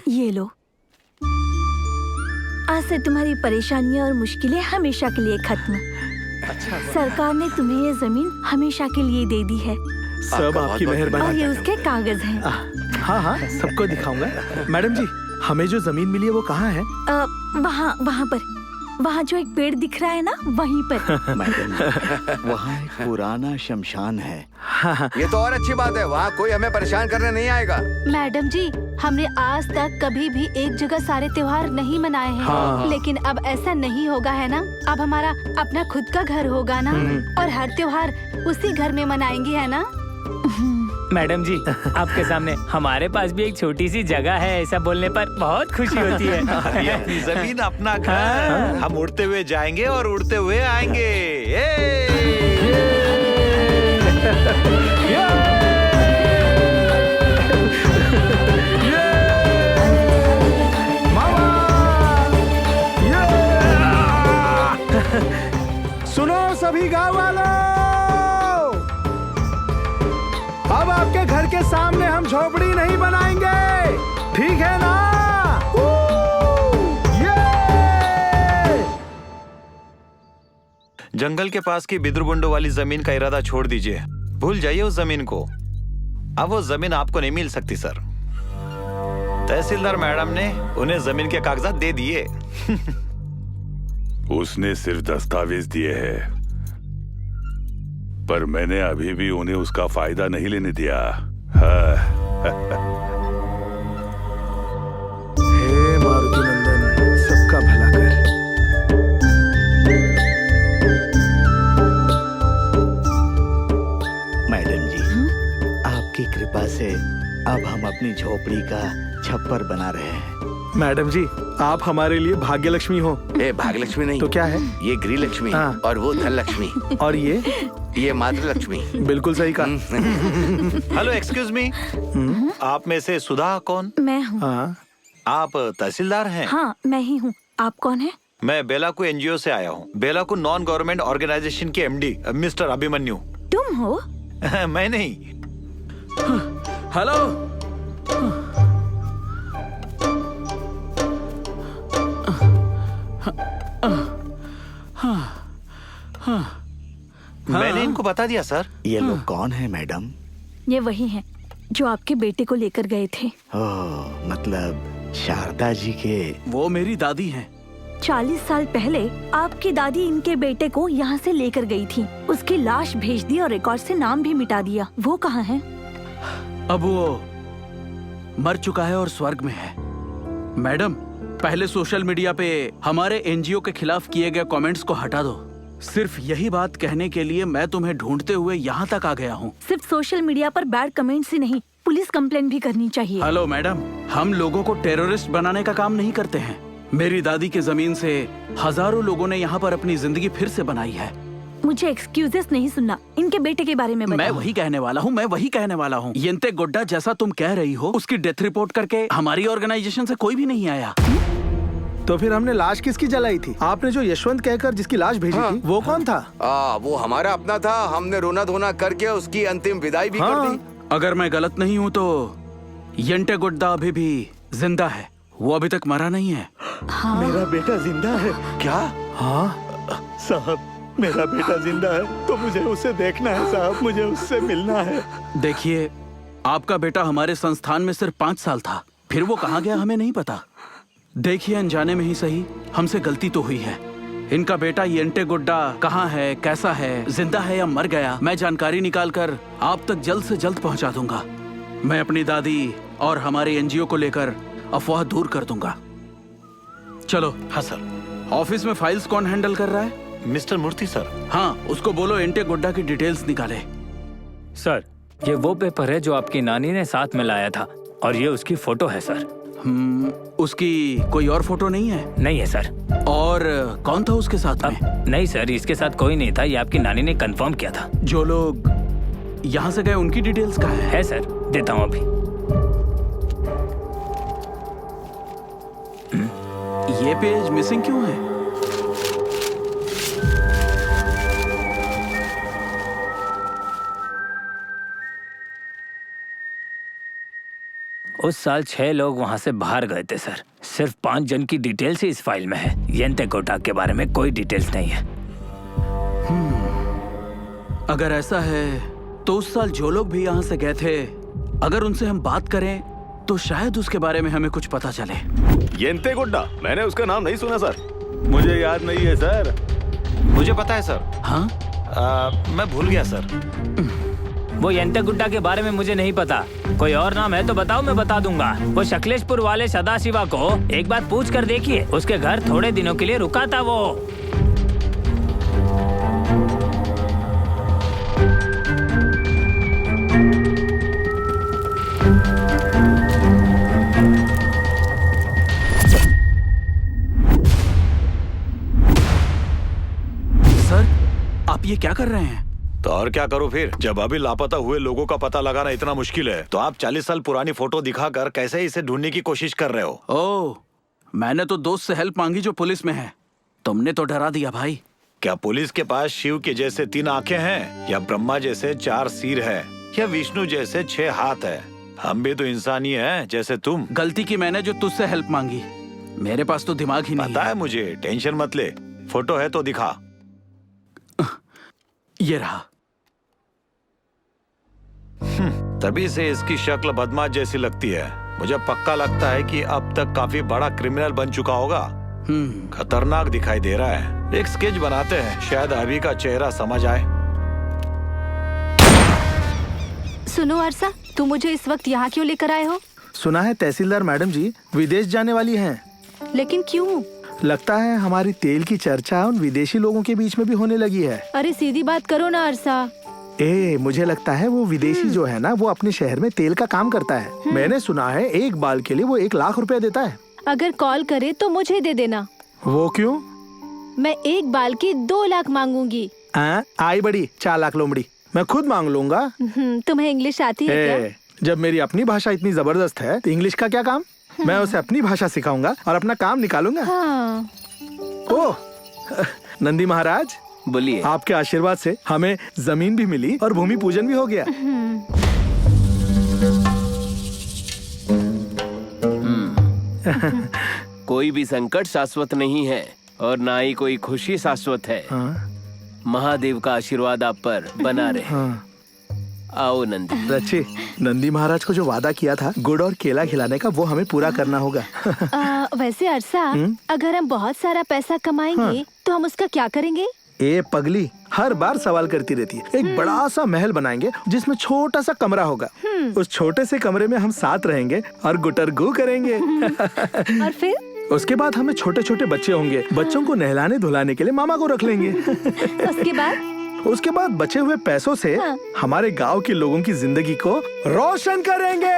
ये लो। आज से तुम्हारी परेशानियां और मुश्किलें हमेशा के लिए खत्म। अच्छा, सरकार ने तुम्हें ये जमीन हमेशा के लिए दे दी है। सब आपकी और मेहरबानी। ये उसके कागज हैं। हाँ हाँ, सबको दिखाऊंगा। मैडम जी, हमें जो जमीन मिली है वो कहाँ है? वहाँ पर, वहाँ जो एक पेड़ दिख रहा है ना, वहीं पर। मैडम, वहाँ एक पुराना शमशान है। ये तो और अच्छी बात है, वहाँ कोई हमें परेशान करने नहीं आएगा। मैडम जी, हमने आज तक कभी भी एक जगह सारे त्योहार नहीं मनाए हैं। हाँ। लेकिन अब ऐसा नहीं होगा, है ना? अब हमारा अपना खुद का घर होगा ना, और हर त्योहार उसी घर में मनाएंगे, है ना? मैडम जी, आपके सामने हमारे पास भी एक छोटी सी जगह है, ऐसा बोलने पर बहुत खुशी होती है। ये अपनी जमीन, अपना घर। हम उड़ते हुए जाएंगे और उड़ते हुए आएंगे। सुनो सभी गाँव वालों, अब आपके घर के सामने हम झोपड़ी नहीं बनाएंगे, ठीक है ना? जंगल के पास की बिद्रुबुंडो वाली जमीन का इरादा छोड़ दीजिए, भूल जाइए उस जमीन को। अब वो जमीन आपको नहीं मिल सकती सर। तहसीलदार मैडम ने उन्हें जमीन के कागजात दे दिए। उसने सिर्फ दस्तावेज दिए हैं, पर मैंने अभी भी उन्हें उसका फायदा नहीं लेने दिया। हे मारुति नंदन, सबका भला कर। मैडम जी, आपकी कृपा से अब हम अपनी झोपड़ी का छप्पर बना रहे हैं। मैडम जी, आप हमारे लिए भाग्य लक्ष्मी हो। ए, भाग्य लक्ष्मी नहीं तो क्या है? ये गृह लक्ष्मी, हाँ। और वो धन लक्ष्मी, और ये मातृ लक्ष्मी। बिल्कुल सही कहा। हेलो, एक्सक्यूज मी, आप में से सुधा कौन? मैं हूँ। हाँ, आप तहसीलदार हैं? हाँ, मैं ही हूँ। आप कौन है? मैं बेलाकू एनजीओ से आया हूँ। बेलाकू नॉन गवर्नमेंट ऑर्गेनाइजेशन के एमडी मिस्टर अभिमन्यु। तुम हो? मैं नहीं। हेलो। मैंने इनको बता दिया सर। ये लोग कौन है मैडम? ये वही हैं जो आपके बेटे को लेकर गए थे। ओह, मतलब शारदा जी के। वो मेरी दादी हैं। 40 साल पहले आपकी दादी इनके बेटे को यहाँ से लेकर गई थी। उसकी लाश भेज दी और रिकॉर्ड से नाम भी मिटा दिया। वो कहाँ है? अब वो मर चुका है और स्वर्ग में है। मैडम, पहले सोशल मीडिया पे हमारे एनजीओ के खिलाफ किए गए कमेंट्स को हटा दो। सिर्फ यही बात कहने के लिए मैं तुम्हें ढूंढते हुए यहाँ तक आ गया हूँ। सिर्फ सोशल मीडिया पर बैड कमेंट्स ही नहीं, पुलिस कंप्लेंट भी करनी चाहिए। हेलो मैडम, हम लोगों को टेररिस्ट बनाने का काम नहीं करते हैं। मेरी दादी की जमीन से हजारों लोगों ने यहाँ पर अपनी जिंदगी फिर से बनाई है। मुझे एक्सक्यूजेस नहीं सुनना, इनके बेटे के बारे में बताओ। मैं वही कहने वाला हूँ। येंते गोड्डा जैसा तुम कह रही हो, उसकी डेथ रिपोर्ट करके हमारी ऑर्गेनाइजेशन से कोई भी नहीं आया। तो फिर हमने लाश किसकी जलाई थी? आपने जो यशवंत कहकर जिसकी लाश भेजी थी, वो कौन था? वो हमारा अपना था। हमने रोना धोना करके उसकी अंतिम विदाई भी कर दी। अगर मैं गलत नहीं हूँ तो येंटे गोड्डा अभी भी जिंदा है, वो अभी तक मरा नहीं है। हाँ। मेरा बेटा जिंदा है। क्या? हाँ साहब, मेरा बेटा जिंदा है, तो मुझे उसे देखना है साहब, मुझे उससे मिलना है। देखिए, आपका बेटा हमारे संस्थान में सिर्फ 5 साल था, फिर वो कहाँ गया हमें नहीं पता। देखिए, अनजाने में ही सही, हमसे गलती तो हुई है। इनका बेटा येंटे गुड्डा कहाँ है, कैसा है, जिंदा है या मर गया, मैं जानकारी निकाल कर आप तक जल्द से जल्द पहुँचा दूंगा। मैं अपनी दादी और हमारे एनजीओ को लेकर अफवाह दूर कर दूंगा। चलो। हाँ सर। ऑफिस में फाइल्स कौन हैंडल कर रहा है? मिस्टर मूर्ति सर। हाँ, उसको बोलो येंटे गुड्डा की डिटेल्स निकाले। सर, ये वो पेपर है जो आपकी नानी ने साथ में लाया था, और ये उसकी फोटो है सर। उसकी कोई और फोटो नहीं है? नहीं है सर। और कौन था उसके साथ में? नहीं सर, इसके साथ कोई नहीं था, ये आपकी नानी ने कंफर्म किया था। जो लोग यहाँ से गए उनकी डिटेल्स कहाँ है? सर, देता हूँ अभी। ये पेज मिसिंग क्यों है? उस साल 6 लोग वहाँ से बाहर गए थे सर। सिर्फ 5 जन की डिटेल्स ही इस फाइल में है। येंते गोटा के बारे में कोई डिटेल्स नहीं है। अगर ऐसा है तो उस साल जो लोग भी यहाँ से गए थे, अगर उनसे हम बात करें तो शायद उसके बारे में हमें कुछ पता चले। येंते गुड्डा, मैंने उसका नाम नहीं सुना सर। मुझे याद नहीं है सर। मुझे पता है सर। हाँ? मैं भूल गया सर। वो येंते गुड्डा के बारे में मुझे नहीं पता। कोई और नाम है तो बताओ, मैं बता दूंगा। वो शकलेशपुर वाले सदाशिवा को एक बार पूछ कर देखिए। उसके घर थोड़े दिनों के लिए रुका था वो। सर, आप ये क्या कर रहे हैं? तो और क्या करूं फिर? जब अभी लापता हुए लोगों का पता लगाना इतना मुश्किल है, तो आप 40 साल पुरानी फोटो दिखाकर कैसे इसे ढूंढने की कोशिश कर रहे हो? ओह, मैंने तो दोस्त से हेल्प मांगी जो पुलिस में है। तुमने तो डरा दिया भाई। क्या पुलिस के पास शिव के जैसे 3 आंखें हैं, या ब्रह्मा जैसे 4 सिर है, या विष्णु जैसे 6 हाथ है? हम भी तो इंसान ही हैं, जैसे तुम। गलती की मैंने जो तुझसे हेल्प मांगी। मेरे पास तो दिमाग ही नहीं पता है मुझे, टेंशन मत ले। फोटो है तो दिखा। ये रहा। तभी से इसकी शक्ल बदमाश जैसी लगती है। मुझे पक्का लगता है कि अब तक काफी बड़ा क्रिमिनल बन चुका होगा। खतरनाक दिखाई दे रहा है। एक स्केच बनाते हैं, शायद अभी का चेहरा समझ आए। सुनो अरसा, तुम मुझे इस वक्त यहाँ क्यों लेकर आए हो? सुना है तहसीलदार मैडम जी विदेश जाने वाली हैं। लेकिन क्यों? लगता है हमारी तेल की चर्चा उन विदेशी लोगों के बीच में भी होने लगी है। अरे सीधी बात करो ना अरसा। मुझे लगता है वो विदेशी जो है ना, वो अपने शहर में तेल का काम करता है। मैंने सुना है एक बाल के लिए वो 1 लाख रुपया देता है। अगर कॉल करे तो मुझे दे देना। वो क्यों? मैं एक बाल की 2 लाख मांगूंगी। आई बड़ी 4 लाख लोमड़ी, मैं खुद मांग लूंगा। तुम्हें इंग्लिश आती है क्या? जब मेरी अपनी भाषा इतनी जबरदस्त है तो इंग्लिश का क्या काम? मैं उसे अपनी भाषा सिखाऊंगा और अपना काम निकालूंगा। हाँ। ओह नंदी महाराज, बोलिए। आपके आशीर्वाद से हमें जमीन भी मिली और भूमि पूजन भी हो गया। कोई भी संकट शाश्वत नहीं है और ना ही कोई खुशी शाश्वत है। महादेव का आशीर्वाद आप पर बना रहे। आओ नंदी। रची, नंदी महाराज को जो वादा किया था गुड़ और केला खिलाने का, वो हमें पूरा करना होगा। वैसे अरसा, अगर हम बहुत सारा पैसा कमाएंगे तो हम उसका क्या करेंगे? ए पगली, हर बार सवाल करती रहती है। एक बड़ा सा महल बनाएंगे जिसमें छोटा सा कमरा होगा। उस छोटे से कमरे में हम साथ रहेंगे और गुटरगू करेंगे। और फिर? उसके बाद हमें छोटे छोटे बच्चे होंगे। बच्चों को नहलाने धुलाने के लिए मामा को रख लेंगे। उसके बाद बचे हुए पैसों से हमारे गांव के लोगों की जिंदगी को रोशन करेंगे।